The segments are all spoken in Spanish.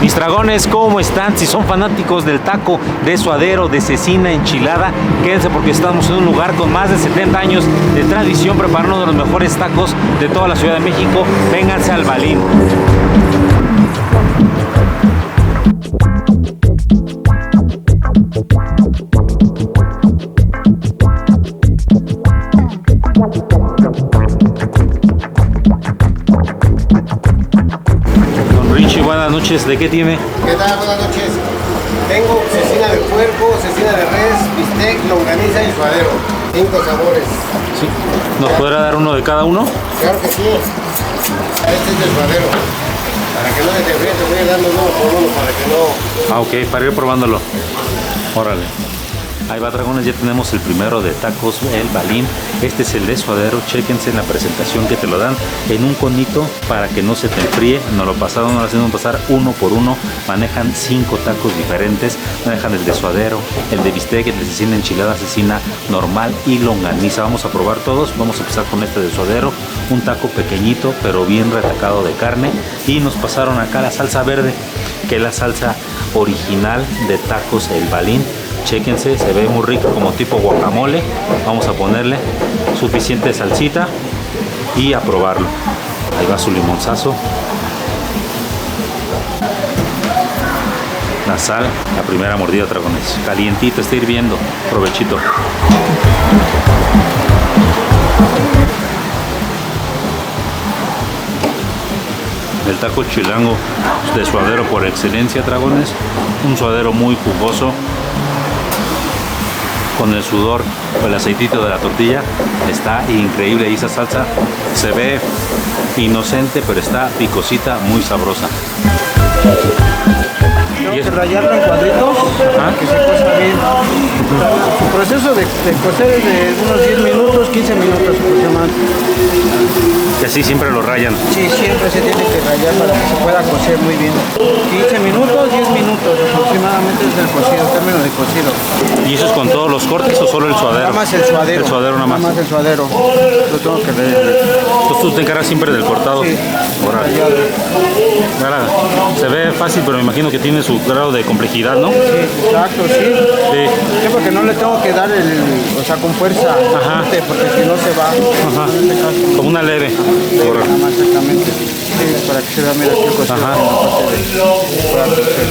Mis dragones, ¿cómo están? Si son fanáticos del taco de suadero, de cecina, enchilada, quédense porque estamos en un lugar con más de 70 años de tradición preparando uno de los mejores tacos de toda la Ciudad de México. Vénganse al Balín. Buenas noches, ¿de qué tiene? ¿Qué tal? Buenas noches. Tengo cecina de puerco, cecina de res, bistec, longaniza y suadero. 5 sabores. Sí. ¿Nos podrá dar uno de cada uno? Claro que sí. Este es el suadero. Para que no se te enfríe, te voy dando uno por uno para que no... Ah, ok, para ir probándolo. Órale. Ahí va, dragones, ya tenemos el primero de tacos, el Balín. Este es el de suadero, chéquense en la presentación que te lo dan en un conito para que no se te enfríe. Nos lo pasaron, nos lo hacen pasar uno por uno. Manejan 5 tacos diferentes. Manejan el de suadero, el de bistec, el de cecina enchilada, cecina normal y longaniza. Vamos a probar todos. Vamos a empezar con este de suadero. Un taco pequeñito, pero bien retacado de carne. Y nos pasaron acá la salsa verde, que es la salsa original de tacos, el Balín. Chéquense, se ve muy rico como tipo guacamole. Vamos a ponerle suficiente salsita y a probarlo. Ahí va su limonzazo. La sal, la primera mordida, dragones. Calientito, está hirviendo. Provechito. El taco chilango de suadero por excelencia, dragones. Un suadero muy jugoso, con el sudor o el aceitito de la tortilla. Está increíble y esa salsa se ve inocente, pero está picosita, muy sabrosa. Tengo que rallarlo en cuadritos para que se cueza bien. Su proceso de cocer es de unos 10 minutos, 15 minutos aproximadamente. Y así siempre lo rayan. Sí, siempre se tiene que rallar para que se pueda cocer muy bien. 15 minutos, 10 minutos aproximadamente es el cocido, el término de cocido. ¿Y eso es con todos los cortes o solo el suadero? Nada más el suadero. El suadero nada más. Nada más el suadero. Lo tengo que rallar. Entonces tú te encargas siempre del cortado. Sí. Órale. Ahora, se ve fácil, pero me imagino que tiene su grado de complejidad, ¿no? Sí, exacto, sí. Sí. Sí, porque no le tengo que dar o sea, con fuerza, Ajá. porque si no se va. Ajá. En este caso. Como una leve. Nada Órale. más exactamente. Sí, para que se vea, mira, aquí el cocido. Ajá. En la parte de, para cocer.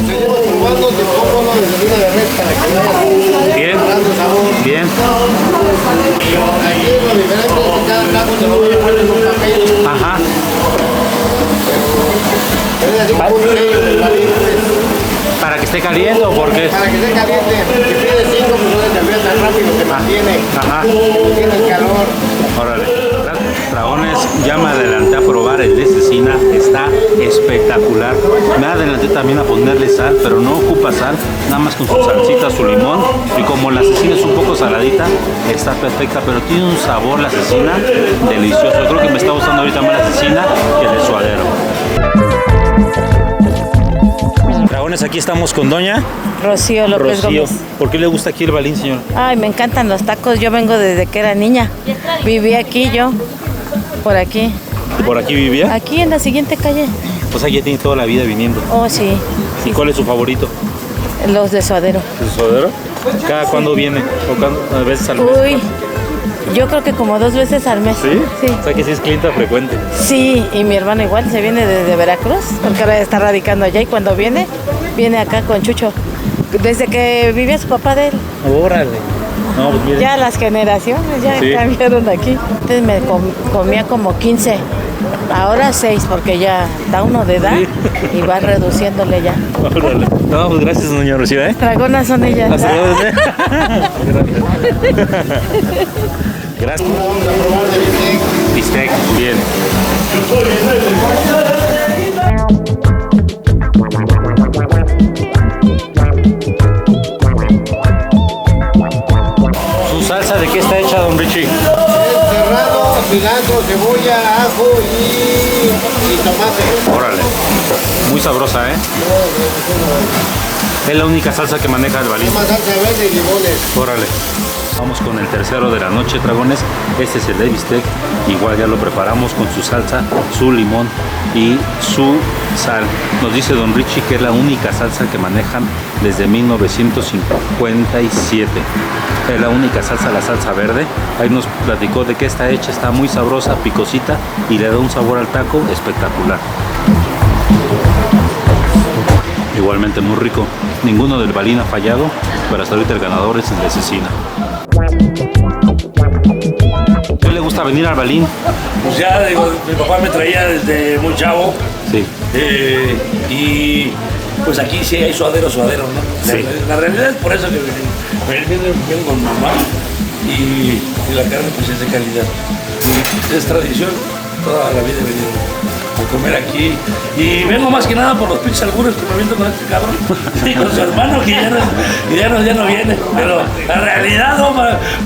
Seguimos probando, te pongo uno de cecina de res para que vaya Bien. dando sabor. Bien. Aquí lo diferente es que cada taco te lo voy a poner en un papel. Ajá. Es así como un sello del Balín, pues. ¿Para que esté caliente o por qué? Para que esté caliente. Si pides 5, pues no se te enfría tan rápido, te mantiene. Ajá. Mantiene el calor. Órale. Dragones, ya me adelanté a probar el de cecina, está espectacular. Me adelanté también a ponerle sal, pero no ocupa sal, nada más con su salsita, su limón. Y como la cecina es un poco saladita, está perfecta, pero tiene un sabor la cecina delicioso. Yo creo que me está gustando ahorita más la cecina que el de suadero. Dragones, aquí estamos con doña Rocío López Rocío. Gómez. ¿Por qué le gusta aquí el Balín, señor? Ay, me encantan los tacos. Yo vengo desde que era niña. Viví aquí yo, por aquí. ¿Por aquí vivía? Aquí en la siguiente calle. Pues aquí ya tiene toda la vida viniendo. Oh, sí. ¿Y cuál es su favorito? Los de suadero. ¿El suadero? ¿Cada cuándo viene? ¿O cuántas veces al mes? Uy, yo creo que como 2 veces al mes. ¿Sí? Sí. O sea que sí es cliente frecuente. Sí, y mi hermano igual se viene desde Veracruz, porque ahora está radicando allá y cuando viene acá con Chucho. Desde que vivía su papá de él. Órale. No, pues miren. Ya las generaciones ya Sí. cambiaron aquí. Antes me comía como 15, ahora 6 porque ya da uno de edad Sí. y va reduciéndole ya. Órale. No, pues gracias, doña Rocío, ¿eh? Dragonas son ellas. Hasta luego, ¿eh? Gracias. Vamos a probar de bistec. Bistec, bien. ¿Su salsa de qué está hecha, don Richie? Es cerrado, cilantro, cebolla, ajo y tomate. Órale. Muy sabrosa, ¿eh? Es la única salsa que maneja el Balín. Más salsa verde y limones. Órale. Vamos con el tercero de la noche, dragones. Este es el de bistec. Igual ya lo preparamos con su salsa, su limón y su sal. Nos dice Don Richie que es la única salsa que manejan desde 1957. Es la única salsa, la salsa verde. Ahí nos platicó de que está hecha, está muy sabrosa, picosita y le da un sabor al taco espectacular. Igualmente muy rico. Ninguno del Balín ha fallado, pero hasta ahorita el ganador es el de Cecina. ¿Qué le gusta venir al Balín? Pues ya, digo, mi papá me traía desde muy chavo. Sí. Y pues aquí sí hay suadero, ¿no? Sí. La realidad es por eso que vengo con mamá y la carne pues es de calidad. Y es tradición toda la vida venir a comer aquí. Y vengo más que nada por los pinches algunos que me viento con este cabrón y con su hermano que ya no viene. Pero la realidad, no,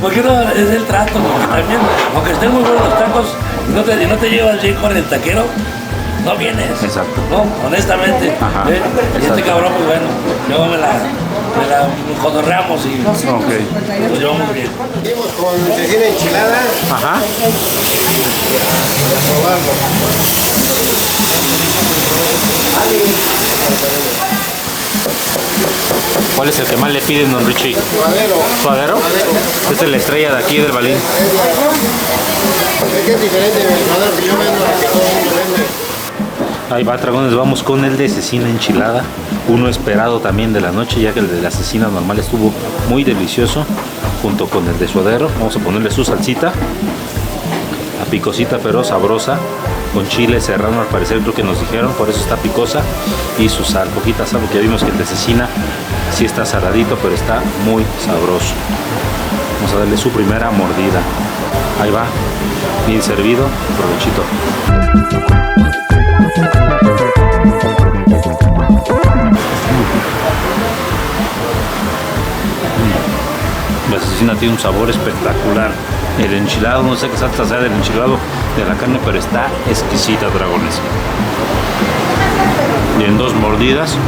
porque no es el trato, porque también, aunque estén muy buenos los tacos, no te llevas bien con el taquero, no vienes. Exacto. No, honestamente. Ajá. Y este cabrón, pues bueno, luego me la jodorreamos y nos llevamos bien. Seguimos con cecina enchilada. Ajá. A probarlo. ¿Cuál es el que más le piden, Don Richie? Suadero. ¿Suadero? Esta es la estrella de aquí del Balín. Es que es diferente del suadero que yo vendo, que todo el mundo vende. Ahí va, dragones, vamos con el de cecina enchilada, uno esperado también de la noche, ya que el de la cecina normal estuvo muy delicioso, junto con el de suadero. Vamos a ponerle su salsita, a picosita pero sabrosa, con chile serrano al parecer, creo que nos dijeron, por eso está picosa, y su sal, poquita sal, porque ya vimos que el de cecina sí está saladito, pero está muy sabroso. Vamos a darle su primera mordida. Ahí va, bien servido, provechito. La cecina tiene un sabor espectacular. El enchilado, no sé qué salsa sea del enchilado de la carne, pero está exquisita, dragones. Y en 2 mordidas,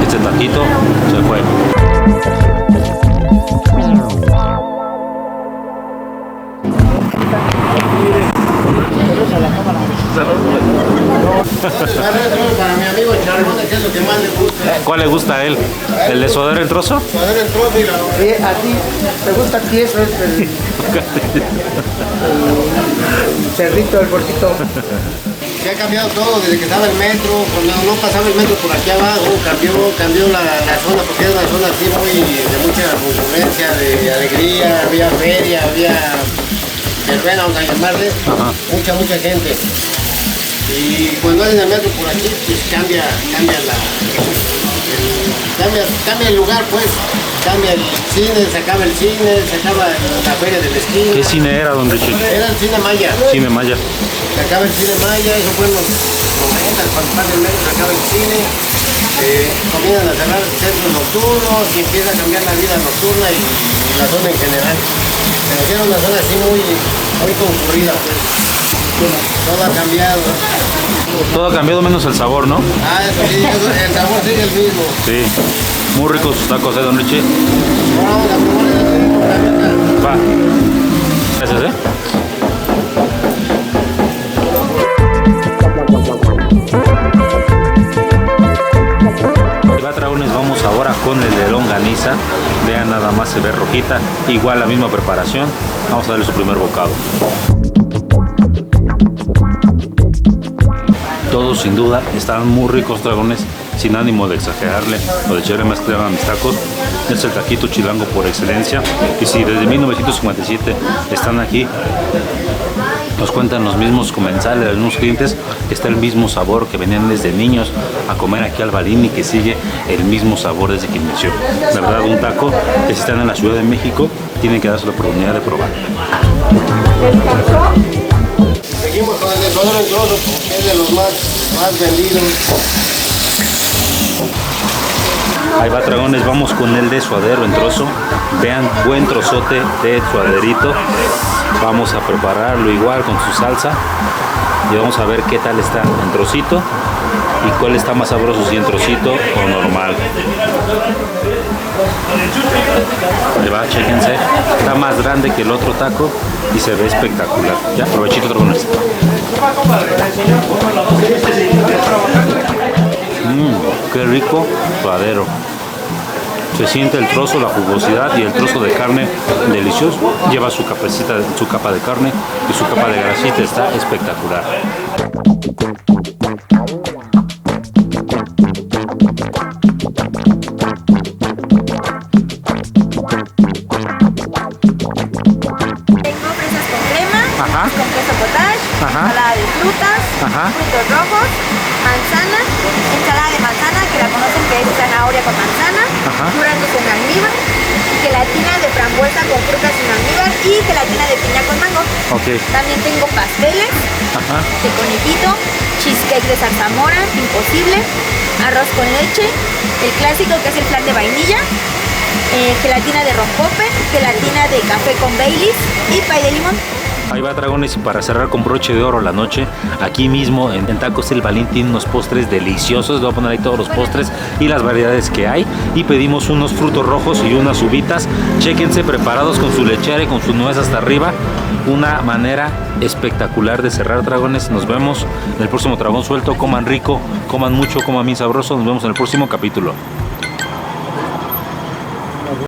este taquito se fue. Para mi amigo Charlón, ¿qué es lo que más le gusta? ¿Cuál le gusta a él? ¿El de suadero en trozo? Suadero en trozo y la... ¿A ti te gusta tieso el cerdito, el porcito? Se ha cambiado todo desde que estaba el metro, cuando no pasaba el metro por aquí abajo, cambió la zona, porque era una zona así muy de mucha concurrencia, de alegría, había feria, había verbena, vamos a llamarle, mucha gente. Y cuando hacen el metro por aquí, pues cambia el lugar, pues. Cambia el cine, se acaba el cine, se acaba la feria de la esquina. ¿Qué cine era, Don Richie? Era el cine Maya. Cine Maya. Se acaba el cine Maya, eso fue en los 90, cuando pasa el metro se acaba el cine. Comienzan a cerrar centros nocturnos y empieza a cambiar la vida nocturna y la zona en general. Pero era una zona así muy concurrida, pues. Todo ha cambiado. Todo ha cambiado menos el sabor, ¿no? Ah, eso sí, el sabor sigue el mismo. Sí. Muy ricos sus tacos, Don Richie. Vamos a probar Va. Gracias, Y va, dragones, vamos ahora con el de longaniza. Vean, nada más se ve rojita. Igual la misma preparación. Vamos a darle su primer bocado. Todos sin duda están muy ricos, dragones, sin ánimo de exagerarle o de echarle más crema a mis tacos. Es el taquito chilango por excelencia. Y si desde 1957 están aquí, nos cuentan los mismos comensales, los mismos clientes, que está el mismo sabor, que venían desde niños a comer aquí al Balín y que sigue el mismo sabor desde que inició. La verdad, un taco que si están en la Ciudad de México, tienen que darse la oportunidad de probar. Seguimos con el de suadero en trozo, que es de los más vendidos. Ahí va, dragones, vamos con el de suadero en trozo. Vean, buen trozote de suaderito. Vamos a prepararlo igual con su salsa y vamos a ver qué tal está en trocito. y cuál está más sabroso, si en trocito o normal. Ahí va, chéquense. Está más grande que el otro taco y se ve espectacular. Ya, provechito, dragones. Qué rico suadero. Se siente el trozo, la jugosidad y el trozo de carne delicioso. Lleva su capa de carne y su capa de grasita. Está espectacular. Con queso cottage, ensalada de frutas, frutos rojos, manzana, ensalada de manzana, que la conocen que es zanahoria con manzana, duraznos en almíbar, gelatina de frambuesa con frutas en almíbar y gelatina de piña con mango. También tengo pasteles de conejito, cheesecake de zarzamora, imposible, arroz con leche, el clásico que es el flan de vainilla, gelatina de rompope, gelatina de café con Baileys y pay de limón. Ahí va, dragones, y para cerrar con broche de oro la noche, aquí mismo en Tacos El Balín tiene unos postres deliciosos. Les voy a poner ahí todos los postres y las variedades que hay. Y pedimos unos frutos rojos y unas uvitas. Chéquense, preparados con su lechera y con sus nueces hasta arriba. Una manera espectacular de cerrar, dragones. Nos vemos en el próximo Dragón Suelto. Coman rico, coman mucho, coman bien sabroso. Nos vemos en el próximo capítulo.